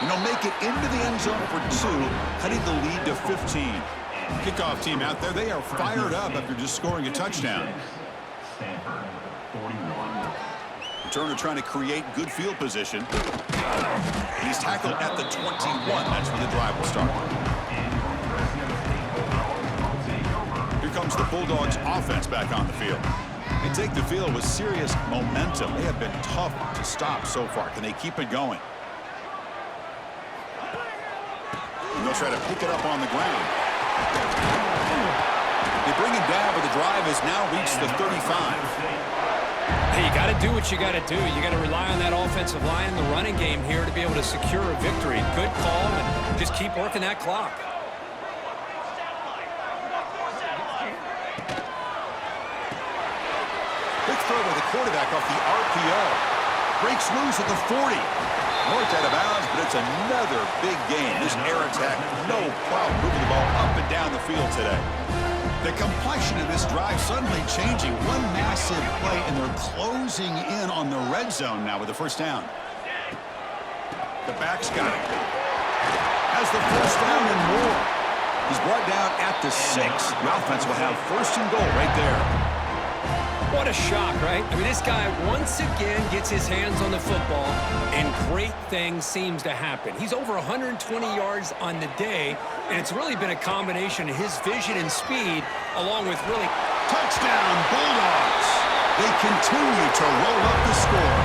Speaker 1: And he'll make it into the end zone for 2, cutting the lead to 15. Kickoff team out there, they are fired up after just scoring a touchdown.
Speaker 3: Stanford, 41.
Speaker 1: Turner trying to create good field position. He's tackled at the 21. That's where the drive will start. Here comes the Bulldogs offense back on the field. They take the field with serious momentum. They have been tough to stop so far. Can they keep it going? And they'll try to pick it up on the ground. They bring him down, but the drive has now reached the 35.
Speaker 2: Hey, you got to do what you got to do. You got to rely on that offensive line in the running game here to be able to secure a victory. Good call, and just keep working that clock.
Speaker 1: Quick throw by the quarterback off the RPO. Breaks loose at the 40. North out of bounds, but it's another big game. This air attack, no problem moving the ball up and down the field today. The complexion of this drive suddenly changing. One massive play, and they're closing in on the red zone now with the first down. The back's got it. Has the first down and more. He's brought down at the 6. The offense will have first and goal right there.
Speaker 2: What a shock, right? I mean, this guy once again gets his hands on the football, and great things seems to happen. He's over 120 yards on the day, and it's really been a combination of his vision and speed, along with really...
Speaker 1: Touchdown, Bulldogs! They continue to roll up the score.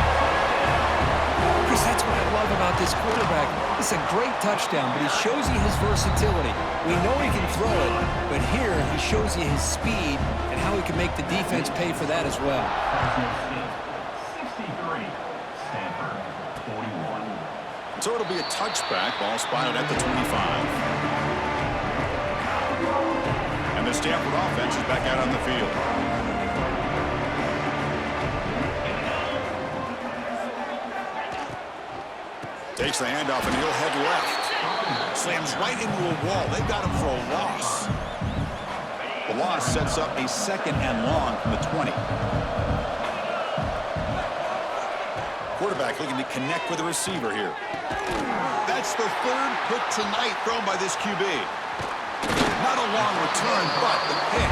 Speaker 2: Chris, that's what I love about this quarterback. It's a great touchdown, but he shows you his versatility. We know he can throw it, but here he shows you his speed and how he can make the defense pay for that as well.
Speaker 3: 63, Stanford 41.
Speaker 1: So it'll be a touchback, ball spotted at the 25. And the Stanford offense is back out on the field. Takes the handoff and he'll head left. Slams right into a wall. They've got him for a loss. The loss sets up a second and long from the 20. Quarterback looking to connect with the receiver here. That's the third pick tonight thrown by this QB. Not a long return, but the pick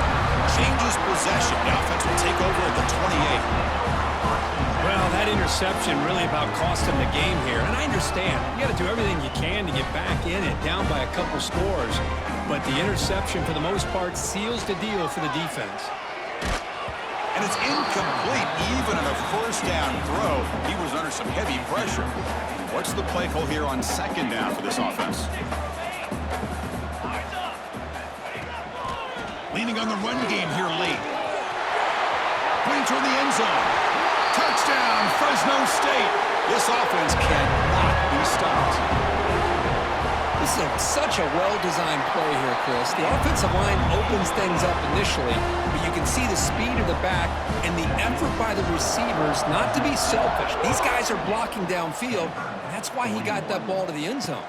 Speaker 1: changes possession. The offense will take over at the 28.
Speaker 2: Well, that interception really about cost him the game here. And I understand. You got to do everything you can to get back in it, down by a couple scores. But the interception, for the most part, seals the deal for the defense.
Speaker 1: And it's incomplete. Even on a first down throw, he was under some heavy pressure. What's the play call here on second down for this offense? Leaning on the run game here late. Playing toward the end zone. Touchdown, Fresno State. This offense cannot be stopped.
Speaker 2: This is such a well-designed play here, Chris. The offensive line opens things up initially, but you can see the speed of the back and the effort by the receivers not to be selfish. These guys are blocking downfield, and that's why he got that ball to the end zone.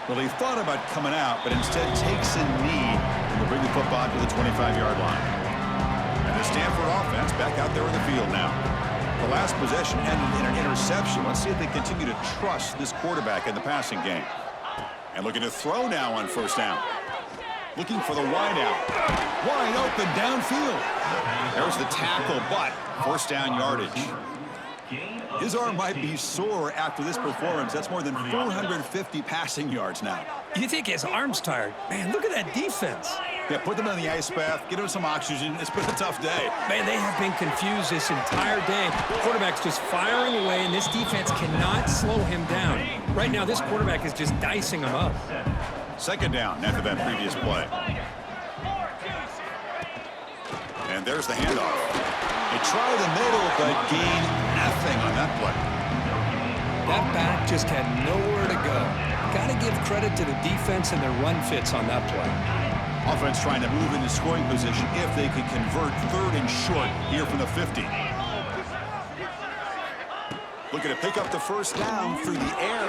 Speaker 1: Well, he thought about coming out, but instead takes a knee and will bring the football to the 25-yard line. And the Stanford offense back out there in the field now. The last possession ended in an interception. Let's see if they continue to trust this quarterback in the passing game. And looking to throw now on first down. Looking for the wide out. Wide open downfield. There's the tackle, but first down yardage. His arm might be sore after this performance. That's more than 450 passing yards now.
Speaker 2: You think his arm's tired? Man, look at that defense.
Speaker 1: Yeah, put them in the ice bath, get him some oxygen. It's been a tough day.
Speaker 2: Man, they have been confused this entire day. Quarterback's just firing away, and this defense cannot slow him down. Right now, this quarterback is just dicing him up.
Speaker 1: Second down after that previous play. And there's the handoff. They try the middle, but gain nothing on that play.
Speaker 2: That back just had nowhere to go. Got to give credit to the defense and their run fits on that play.
Speaker 1: Offense trying to move into scoring position if they could convert third and short here from the 50. Looking to pick up the first down through the air.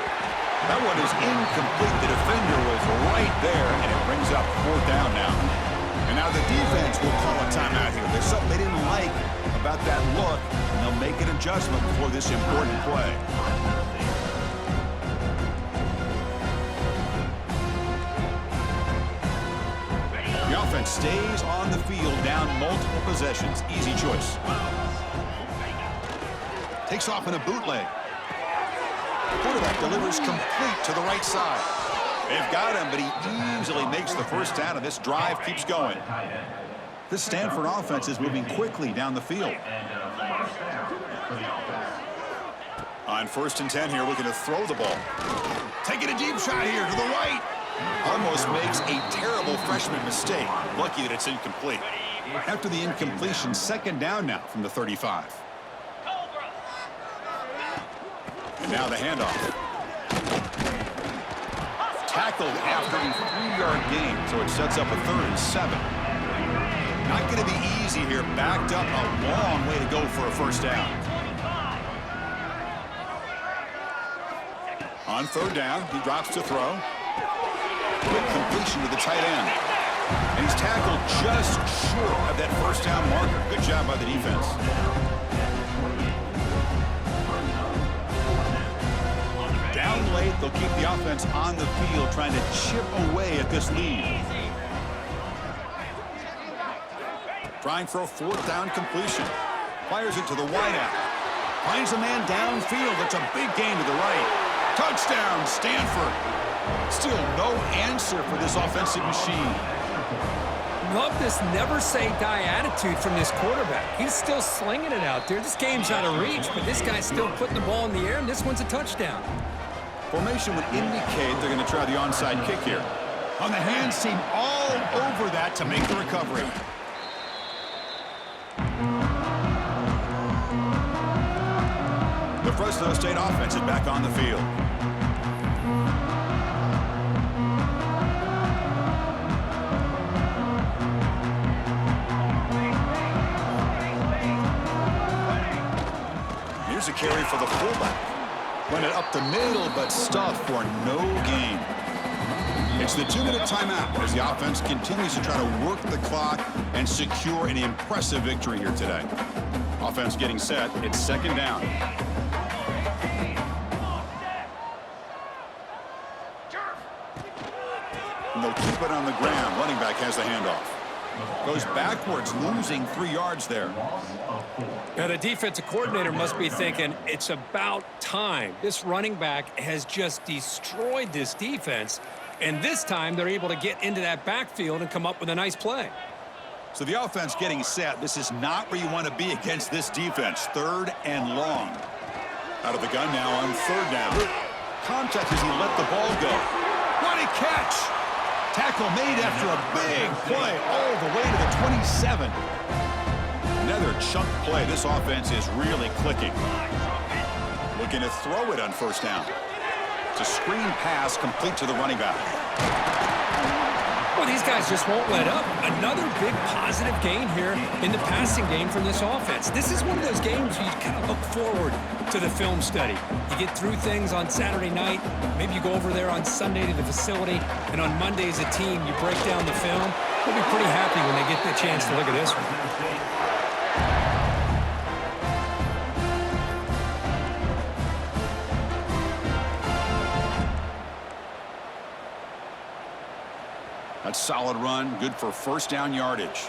Speaker 1: That one is incomplete. The defender was right there, and it brings up fourth down now. And now the defense will call a timeout here. There's something they didn't like about that look, and they'll make an adjustment before this important play. The offense stays on the field, down multiple possessions. Easy choice. Takes off in a bootleg. The quarterback delivers complete to the right side. They've got him, but he easily makes the first down, and this drive keeps going. This Stanford offense is moving quickly down the field. On 1st and 10 here, looking to throw the ball. Taking a deep shot here to the right. Almost makes a terrible freshman mistake. Lucky that it's incomplete. After the incompletion, second down now from the 35. And now the handoff. Tackled after a 3-yard gain, so it sets up a 3rd and 7. Not going to be easy here. Backed up a long way to go for a first down. On 3rd down, he drops to throw. Quick completion to the tight end. And he's tackled just short of that first down marker. Good job by the defense. Down late, they'll keep the offense on the field, trying to chip away at this lead. Trying for a 4th down completion. Fires it to the wideout. Finds a man downfield. It's a big gain to the right. Touchdown, Stanford. Still no answer for this offensive machine.
Speaker 2: Love this never-say-die attitude from this quarterback. He's still slinging it out there. This game's out of reach, but this guy's still putting the ball in the air, and this one's a touchdown.
Speaker 1: Formation would indicate they're going to try the onside kick here. On the hands team all over that to make the recovery. The Fresno State offense is back on the field. Here's a carry for the fullback. Run it up the middle, but stuffed for no gain. It's the 2-minute timeout as the offense continues to try to work the clock and secure an impressive victory here today. Offense getting set. It's 2nd down. And they'll keep it on the ground. Running back has the handoff. Goes backwards, losing 3 yards there.
Speaker 2: Now, the defensive coordinator must be thinking, it's about time. This running back has just destroyed this defense, and this time they're able to get into that backfield and come up with a nice play.
Speaker 1: So the offense getting set. This is not where you want to be against this defense. 3rd and long. Out of the gun now on 3rd down. Contact as he let the ball go. What a catch! Tackle made after a big play all the way to the 27. Another chunk play. This offense is really clicking. Looking to throw it on 1st down. It's a screen pass complete to the running back.
Speaker 2: Well, these guys just won't let up. Another big positive gain here in the passing game from this offense. This is one of those games where you kind of look forward to the film study. You get through things on Saturday night. Maybe you go over there on Sunday to the facility, and on Monday as a team, you break down the film. They'll be pretty happy when they get the chance to look at this one.
Speaker 1: That's a solid run, good for 1st down yardage.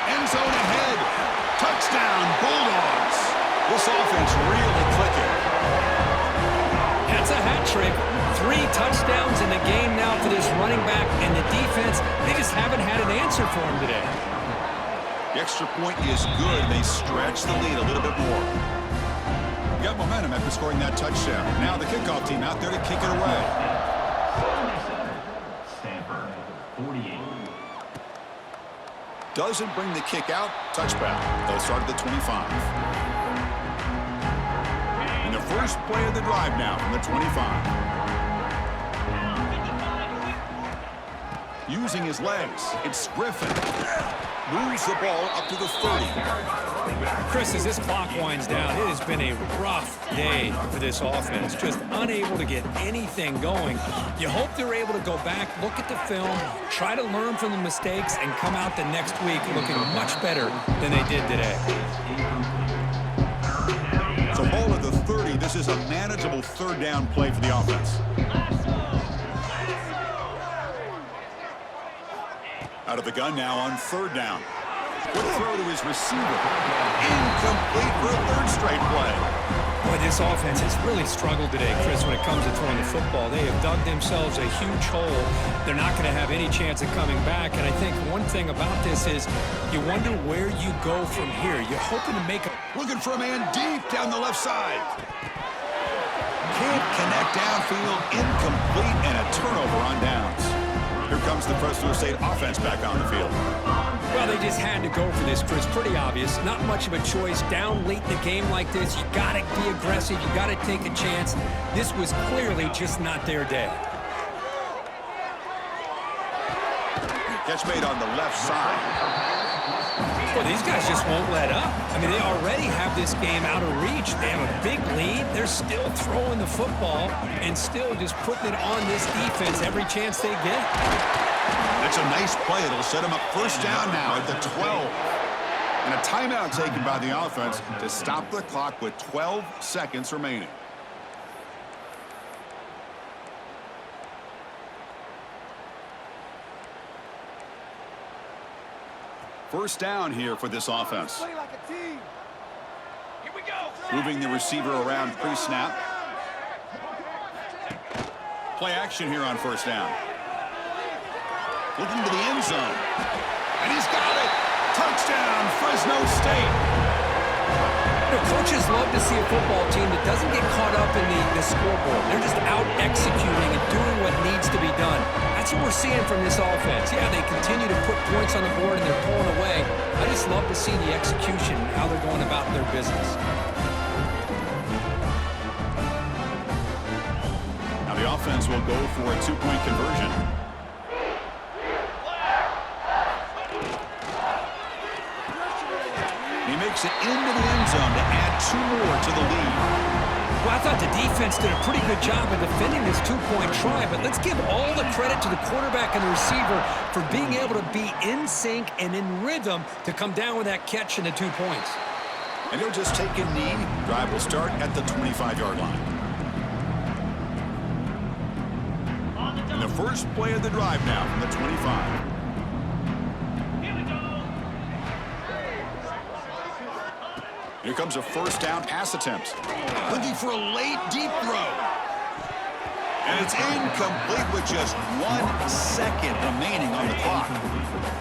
Speaker 1: End zone ahead. Touchdown, Bulldogs. This offense really clicking.
Speaker 2: That's a hat trick. 3 touchdowns in the game now for this running back, and the defense, they just haven't had an answer for him today.
Speaker 1: The extra point is good. They stretch the lead a little bit more. Got momentum after scoring that touchdown. Now the kickoff team out there to kick it away.
Speaker 3: Stanford, 48.
Speaker 1: Doesn't bring the kick out. Touchback. They'll start at the 25. And the first play of the drive now from the 25. Using his legs, it's Griffin. Moves the ball up to the 30.
Speaker 2: Chris, as this clock winds down, it has been a rough day for this offense. Just unable to get anything going. You hope they're able to go back, look at the film, try to learn from the mistakes, and come out the next week looking much better than they did today.
Speaker 1: So ball at the 30. This is a manageable 3rd down play for the offense. Out of the gun now on 3rd down. Quick throw to his receiver. Incomplete for a third straight play.
Speaker 2: Boy, this offense has really struggled today, Chris, when it comes to throwing the football. They have dug themselves a huge hole. They're not going to have any chance of coming back. And I think one thing about this is you wonder where you go from here. You're hoping to make a...
Speaker 1: Looking for a man deep down the left side. Can't connect downfield. Incomplete and a turnover on downs. Here comes the Fresno State offense back on the field.
Speaker 2: Well, they just had to go for this, Chris. Pretty obvious. Not much of a choice. Down late in the game like this, you got to be aggressive. You got to take a chance. This was clearly just not their day.
Speaker 1: Catch made on the left side.
Speaker 2: Well, these guys just won't let up. I mean, they already have this game out of reach. They have a big lead. They're still throwing the football and still just putting it on this defense every chance they get.
Speaker 1: That's a nice play. It'll set them up first down now at the 12. And a timeout taken by the offense to stop the clock with 12 seconds remaining. First down here for this offense.
Speaker 5: Play like a team. Here we go.
Speaker 1: Moving the receiver around pre-snap. Play action here on first down. Looking to the end zone. And he's got it. Touchdown, Fresno State.
Speaker 2: You know, coaches love to see a football team that doesn't get caught up in the scoreboard. They're just out executing and doing what needs to be done. That's what we're seeing from this offense. Yeah, they continue to put points on the board and they're pulling away. I just love to see the execution and how they're going about their business.
Speaker 1: Now the offense will go for a two-point conversion. He makes it into the end zone to add two more to the lead.
Speaker 2: Well, I thought the defense did a pretty good job of defending this two-point try, but let's give all the credit to the quarterback and the receiver for being able to be in sync and in rhythm to come down with that catch and the 2 points.
Speaker 1: And he'll just take a knee. Drive will start at the 25-yard line. And the first play of the drive now from the 25. Here comes a first down pass attempt. Looking for a late deep throw. And it's incomplete with just 1 second remaining on the clock.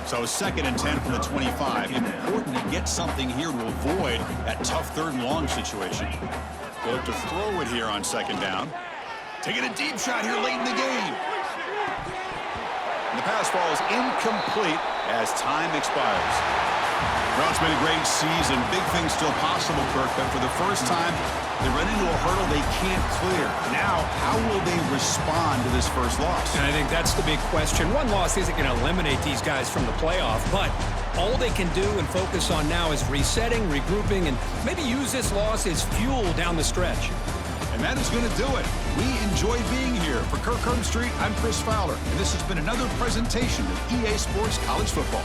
Speaker 1: So 2nd and 10 from the 25. Important to get something here to avoid that tough 3rd and long situation. They'll look to throw it here on 2nd down. Taking a deep shot here late in the game. And the pass falls incomplete as time expires. Well, it's been a great season. Big things still possible, Kirk, but for the first time, they run into a hurdle they can't clear. Now, how will they respond to this first loss?
Speaker 2: And I think that's the big question. One loss isn't going to eliminate these guys from the playoff, but all they can do and focus on now is resetting, regrouping, and maybe use this loss as fuel down the stretch.
Speaker 1: And that is going to do it. We enjoy being here. For Kirk Street, I'm Chris Fowler, and this has been another presentation of EA Sports College Football.